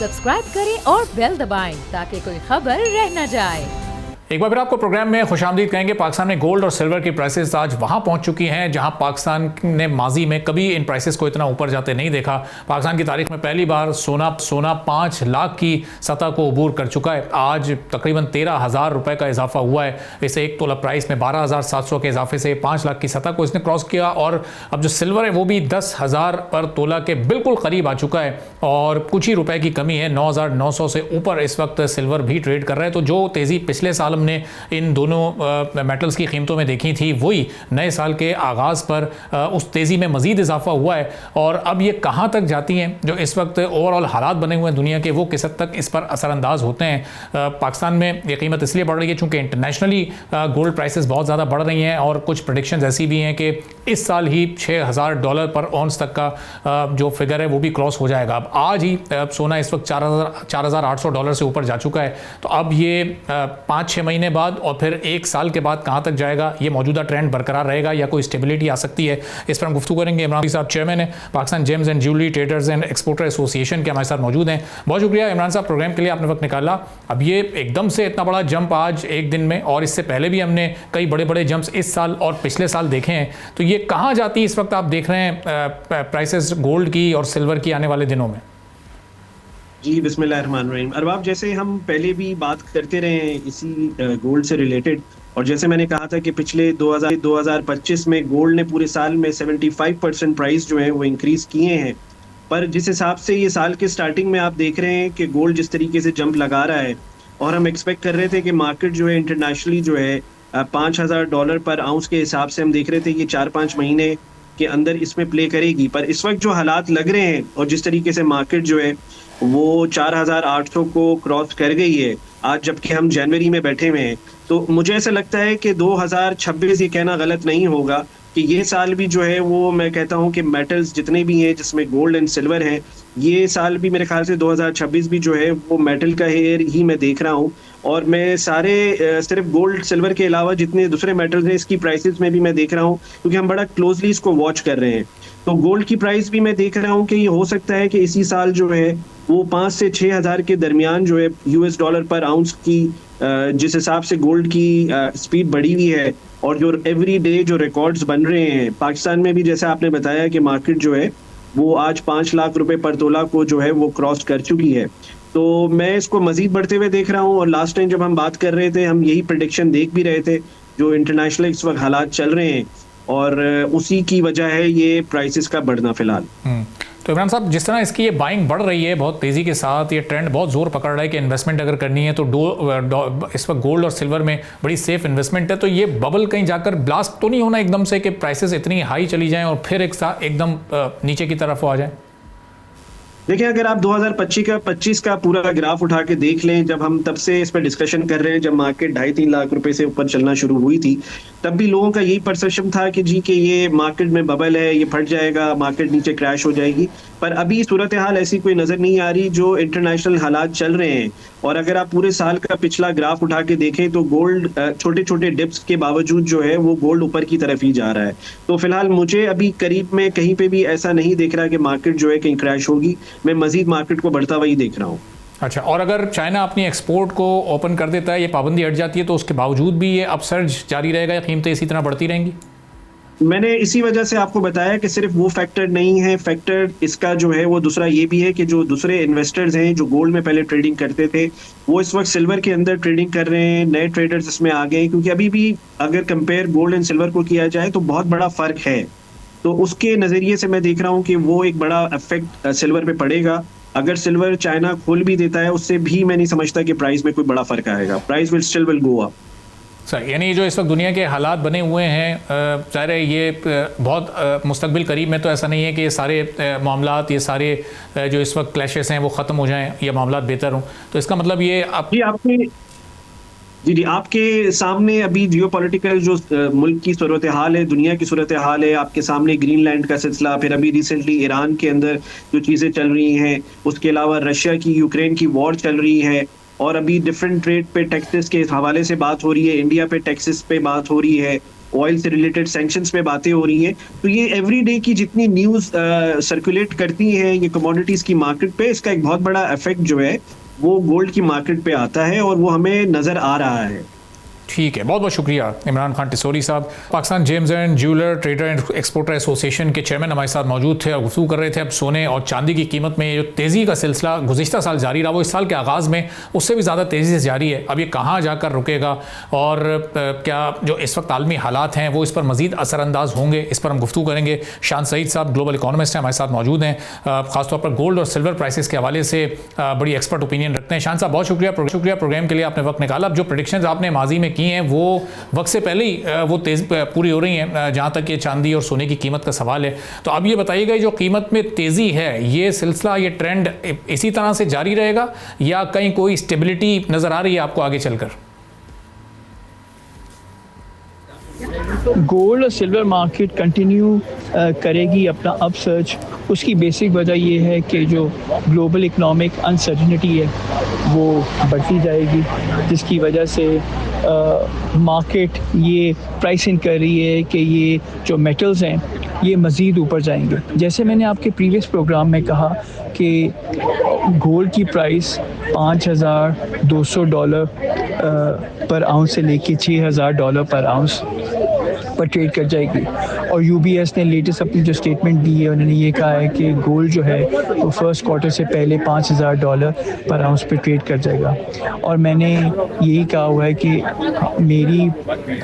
Subscribe करें और bell दबाएं ताकि कोई खबर रह न जाए। एक बार फिर आपको प्रोग्राम में खुशामदीद कहेंगे। पाकिस्तान में गोल्ड और सिल्वर की प्राइसेस आज वहां पहुंच चुकी हैं जहां पाकिस्तान ने माजी में कभी इन प्राइसेस को इतना ऊपर जाते नहीं देखा। पाकिस्तान की तारीख में पहली बार सोना 5 लाख की सतह को अबूर कर चुका है। आज तकरीबन 13,000 रुपये का इजाफा हुआ है। इसे एक तोला प्राइस में 12,700 के इजाफे से 5 लाख की सतह को इसने क्रॉस किया। और अब जो सिल्वर है वो भी 10,000 पर तोला के बिल्कुल करीब आ चुका है और कुछ ही रुपए की कमी है। 9,900 से ऊपर इस वक्त सिल्वर भी ट्रेड कर रहा है। तो जो तेज़ी पिछले साल हमने इन दोनों मेटल्स की कीमतों में देखी थी वही नए साल के आगाज़ पर उस तेज़ी में मज़ीद इजाफा हुआ है। और अब ये कहाँ तक जाती हैं, जो इस वक्त ओवरऑल हालात बने हुए हैं दुनिया के, वो किस हद तक इस पर असरअंदाज होते हैं। पाकिस्तान में ये कीमत इसलिए बढ़ रही है चूँकि इंटरनेशनली गोल्ड प्राइसेस बहुत ज़्यादा बढ़ रही हैं और कुछ प्रेडिक्शंस ऐसी भी हैं कि इस साल ही $6,000 पर औंस तक का जो फिगर है वो भी क्रॉस हो जाएगा। अब आज ही सोना इस वक्त $4,800 से ऊपर जा चुका है। तो अब ये 5-6 महीने बाद और फिर 1 साल के बाद कहां तक जाएगा, ये मौजूदा ट्रेंड बरकरार रहेगा या कोई स्टेबिलिटी आ सकती है, इस पर हम गुफ्तगू करेंगे। इमरान साहब चेयरमैन है Pakistan James and jewellery traders and exporter association के, हमारे साथ मौजूद हैं। बहुत शुक्रिया इमरान साहब, प्रोग्राम के लिए आपने वक्त निकाला। अब ये एकदम से इतना बड़ा जंप आज एक दिन में, और इससे पहले भी हमने कई बड़े बड़े जंप्स इस साल और पिछले साल देखे हैं, तो ये कहाँ जाती है इस वक्त आप देख रहे हैं प्राइसेस गोल्ड की और सिल्वर की आने वाले दिनों में? जी बिस्मिल्लाहिर्रहमानिर्रहीम। अरबाब, जैसे हम पहले भी बात करते रहे हैं इसी गोल्ड से रिलेटेड, और जैसे मैंने कहा था कि पिछले 2025 में गोल्ड ने पूरे साल में 75% प्राइस जो है वो इंक्रीज किए हैं। पर जिस हिसाब से ये साल के स्टार्टिंग में आप देख रहे हैं कि गोल्ड जिस तरीके से जंप लगा रहा है, और हम एक्सपेक्ट कर रहे थे कि मार्केट जो है इंटरनेशनली जो है $5,000 पर आउंस के हिसाब से हम देख रहे थे कि 4-5 महीने के अंदर इसमें प्ले करेगी। पर इस वक्त जो हालात लग रहे हैं और जिस तरीके से मार्केट जो है वो 4,800 को क्रॉस कर गई है आज, जबकि हम जनवरी में बैठे हुए हैं, तो मुझे ऐसा लगता है कि 2026 ये कहना गलत नहीं होगा कि ये साल भी जो है वो, मैं कहता हूँ कि मेटल्स जितने भी हैं जिसमें गोल्ड एंड सिल्वर हैं, ये साल भी मेरे ख्याल से 2026 भी जो है वो मेटल का हेयर ही मैं देख रहा हूँ। और मैं सारे सिर्फ गोल्ड सिल्वर के अलावा जितने दूसरे मेटल्स हैं इसकी प्राइसेस में भी मैं देख रहा हूँ, क्योंकि हम बड़ा क्लोजली इसको वॉच कर रहे हैं। तो गोल्ड की प्राइस भी मैं देख रहा हूँ कि ये हो सकता है कि इसी साल जो है वो 5 से 6,000 के दरमियान जो है $US पर आउंस की, जिस हिसाब से गोल्ड की स्पीड बढ़ी हुई है और जो एवरी डे जो रिकॉर्ड्स बन रहे हैं पाकिस्तान में भी, जैसा आपने बताया कि मार्केट जो है वो आज 5 लाख रुपए पर तोला को जो है वो क्रॉस कर चुकी है। तो मैं इसको मजीद बढ़ते हुए देख रहा हूँ। और लास्ट टाइम जब हम बात कर रहे थे हम यही प्रेडिक्शन देख भी रहे थे, जो इंटरनेशनल इस वक्त हालात चल रहे हैं और उसी की वजह है ये प्राइसेस का बढ़ना फिलहाल। तो इमरान साहब, जिस तरह इसकी ये बाइंग बढ़ रही है बहुत तेज़ी के साथ, ये ट्रेंड बहुत ज़ोर पकड़ रहा है कि इन्वेस्टमेंट अगर करनी है तो इस वक्त गोल्ड और सिल्वर में बड़ी सेफ इन्वेस्टमेंट है, तो ये बबल कहीं जाकर ब्लास्ट तो नहीं होना एकदम से कि प्राइसेस इतनी हाई चली जाएं और फिर एकदम नीचे की तरफ आ जाए? देखिए, अगर आप 2025 का पूरा ग्राफ उठा के देख लें, जब हम तब से इस पर डिस्कशन कर रहे हैं, जब मार्केट 2.5-3 लाख रुपए से ऊपर चलना शुरू हुई थी, तब भी लोगों का यही परसेप्शन था कि जी कि ये मार्केट में बबल है, ये फट जाएगा, मार्केट नीचे क्रैश हो जाएगी। पर अभी सूरत हाल ऐसी कोई नजर नहीं आ रही। जो इंटरनेशनल हालात चल रहे हैं, और अगर आप पूरे साल का पिछला ग्राफ उठा के देखें तो गोल्ड छोटे छोटे डिप्स के बावजूद जो है वो गोल्ड ऊपर की तरफ ही जा रहा है। तो फिलहाल मुझे अभी करीब में कहीं पे भी ऐसा नहीं दिख रहा कि मार्केट जो है कहीं क्रैश होगी। मैं मजीद मार्केट को बढ़ता हुआ ही देख रहा हूँ। अच्छा, और अगर चाइना अपनी एक्सपोर्ट को ओपन कर देता है, ये पाबंदी हट जाती है, तो उसके बावजूद भी ये अपसर्ज जारी रहेगा या कीमतें इसी तरह बढ़ती रहेंगी? मैंने इसी वजह से आपको बताया कि सिर्फ वो फैक्टर नहीं है, फैक्टर इसका जो है वो दूसरा ये भी है कि जो दूसरे इन्वेस्टर्स हैं जो गोल्ड में पहले ट्रेडिंग करते थे वो इस वक्त सिल्वर के अंदर ट्रेडिंग कर रहे हैं। नए ट्रेडर्स इसमें आ गए, क्योंकि अभी भी अगर कंपेयर गोल्ड एंड सिल्वर को किया जाए तो बहुत बड़ा फर्क है। तो उसके नजरिए से मैं देख रहा हूँ कि वो एक बड़ा इफेक्ट सिल्वर पे पड़ेगा। अगर सिल्वर चाइना खोल भी देता है, उससे भी मैं नहीं समझता कि प्राइस में कोई बड़ा फर्क आएगा। Price will go up. Sir, यानी जो इस वक्त दुनिया के हालात बने हुए हैं, ज़ाहिर है ये बहुत मुस्तकबिल करीब में तो ऐसा नहीं है कि ये सारे मामलात, ये सारे जो इस वक्त क्लैशेस हैं वो ख़त्म हो जाएं या मामलात बेहतर हों। तो इसका मतलब ये जी आपके सामने अभी जियोपॉलिटिकल जो मुल्क की सूरत हाल है, दुनिया की सूरत हाल है, आपके सामने ग्रीनलैंड का सिलसिला, फिर अभी रिसेंटली ईरान के अंदर जो चीज़ें चल रही हैं, उसके अलावा रशिया की यूक्रेन की वॉर चल रही है, और अभी डिफरेंट ट्रेड पे टैक्सेस के हवाले से बात हो रही है, इंडिया पे टैक्सेस पे बात हो रही है, ऑयल से रिलेटेड सैंक्शंस पे बातें हो रही हैं, तो ये एवरीडे की जितनी न्यूज़ सर्कुलेट करती हैं ये कमोडिटीज़ की मार्केट पे, इसका एक बहुत बड़ा इफेक्ट जो है वो गोल्ड की मार्केट पे आता है और वो हमें नज़र आ रहा है। ठीक है, बहुत बहुत शुक्रिया इमरान खान टिसोरी साहब। Pakistan James and jeweller trader and exporter association के चेयरमैन हमारे साथ मौजूद थे और गुफ्तगू कर रहे थे अब सोने और चांदी की कीमत में जो तेज़ी का सिलसिला गुज़िश्ता साल जारी रहा वो इस साल के आगाज़ में उससे भी ज़्यादा तेज़ी से जारी है। अब ये कहाँ जाकर रुकेगा और क्या जो इस वक्त आलमी हालात हैं वो इस पर मज़ीद असरअंदाज होंगे, इस पर हम गुफ्तगू करेंगे। शान सईद साहब ग्लोबल इकोनॉमिस्ट हैं, हमारे साथ मौजूद हैं, खासतौर पर गोल्ड और सिल्वर प्राइसेस के हवाले से बड़ी एक्सपर्ट ओपिनियन रखते हैं। शान साहब बहुत शुक्रिया प्रोग्राम के लिए, आपने वक्त निकाला। अब जो प्रेडिक्शंस आपने माजी में की हैं वो वक्त से पहले ही वो तेज़ पूरी हो रही हैं जहाँ तक ये चांदी और सोने की कीमत का सवाल है। तो अब ये बताइएगा जो कीमत में तेज़ी है ये सिलसिला ये ट्रेंड इसी तरह से जारी रहेगा या कहीं कोई स्टेबिलिटी नज़र आ रही है आपको आगे चलकर? गोल्ड और सिल्वर मार्केट कंटिन्यू करेगी अपना अपसर्ज। उसकी बेसिक वजह ये है कि जो ग्लोबल इकोनॉमिक अनसर्टनिटी है वो बढ़ती जाएगी, जिसकी वजह से मार्केट ये प्राइसिंग कर रही है कि ये जो मेटल्स हैं ये मज़ीद ऊपर जाएंगे। जैसे मैंने आपके प्रीवियस प्रोग्राम में कहा कि गोल्ड की प्राइस $5,200 पर आउंस से लेके $6,000 पर आउंस पर ट्रेड कर जाएगी। और यूबीएस ने लेटेस्ट अपनी जो स्टेटमेंट दी है उन्होंने ये कहा है कि गोल्ड जो है वो फर्स्ट क्वार्टर से पहले $5,000 पर आउंस पे ट्रेड कर जाएगा। और मैंने यही कहा हुआ है कि मेरी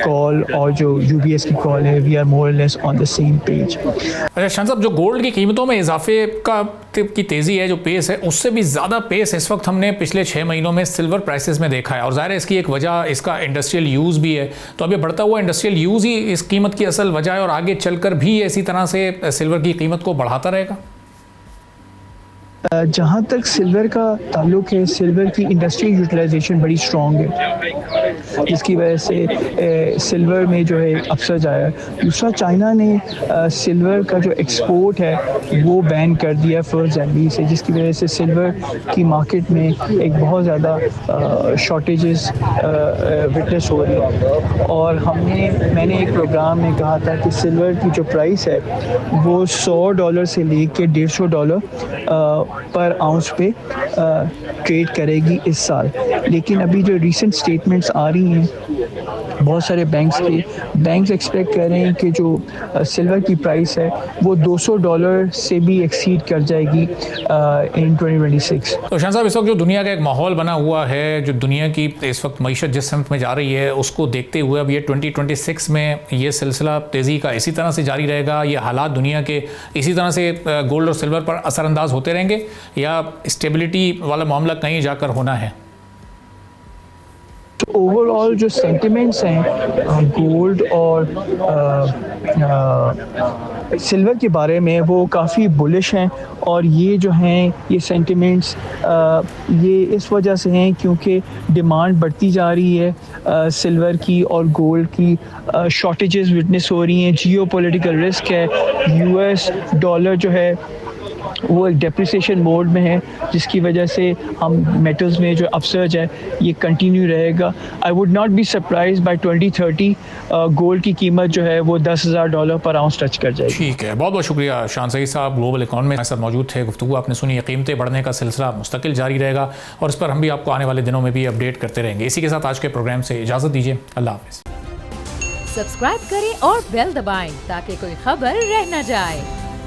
कॉल और जो यूबीएस की कॉल है वी आर मोर और less on the same page. अच्छा शान साहब, जो गोल्ड की कीमतों में इजाफे की तेज़ी है, जो पेस है, उससे भी ज़्यादा पेस इस वक्त हमने पिछले 6 महीनों में सिल्वर प्राइसेस में देखा है और ज़ाहिर है इसकी एक वजह इसका इंडस्ट्रियल यूज़ भी है। तो अब ये बढ़ता हुआ इंडस्ट्रियल यूज़ ही इस कीमत की असल वजह है और आगे चलकर भी इसी तरह से सिल्वर की कीमत को बढ़ाता रहेगा। जहाँ तक सिल्वर का ताल्लुक है, सिल्वर की इंडस्ट्रियल यूटिलाइजेशन बड़ी स्ट्रॉन्ग है, जिसकी वजह से सिल्वर में जो है अपसर्ज आया है। दूसरा, चाइना ने सिल्वर का जो एक्सपोर्ट है वो बैन कर दिया 1 जनवरी से, जिसकी वजह से सिल्वर की मार्केट में एक बहुत ज़्यादा शॉर्टेजेस विटनेस हो रही है। और मैंने एक प्रोग्राम में कहा था कि सिल्वर की जो प्राइस है वो $100 से लेके $150 पर आउंस पे ट्रेड करेगी इस साल। लेकिन अभी जो रीसेंट स्टेटमेंट्स आ रही हैं बहुत सारे बैंक्स एक्सपेक्ट कर रहे हैं कि जो सिल्वर की प्राइस है वो $200 से भी एक्सीड कर जाएगी इन 2026। तो शान साहब, इस वक्त जो दुनिया का एक माहौल बना हुआ है, जो दुनिया की इस वक्त मईशत जिस समत में जा रही है उसको देखते हुए अब ये 2026 में ये सिलसिला तेज़ी का इसी तरह से जारी रहेगा, ये हालात दुनिया के इसी तरह से गोल्ड और सिल्वर पर असरअंदाज होते रहेंगे या स्टेबिलिटी वाला मामला कहीं जाकर होना है? तो ओवरऑल जो सेंटिमेंट्स हैं गोल्ड और सिल्वर के बारे में वो काफ़ी बुलिश हैं। और ये जो हैं ये सेंटिमेंट्स ये इस वजह से हैं क्योंकि डिमांड बढ़ती जा रही है सिल्वर की और गोल्ड की, शॉर्टेजेस विटनेस हो रही हैं, जियोपॉलिटिकल रिस्क है, यूएस डॉलर जो है वो एक डेप्रिसिएशन मोड में है, जिसकी वजह से हम मेटल्स में जो अपसर्ज है ये कंटिन्यू रहेगा। I would not be surprise by 2030 gold की कीमत जो है वो $10,000 पर आउंस टच कर जाएगी। ठीक है, बहुत बहुत शुक्रिया शान सईद साहब, ग्लोबल इकोनॉमी में सब मौजूद थे। गुफ्तगू आपने सुनी, ये कीमतें बढ़ने का सिलसिला मुस्तकिल जारी रहेगा और इस पर हम भी आपको आने वाले दिनों में भी अपडेट करते रहेंगे। इसी के साथ आज के प्रोग्राम से इजाज़त दीजिए, अल्लाह हाफ़िज़। सब्सक्राइब करें और बेल दबाएं ताकि कोई खबर रह न जाए।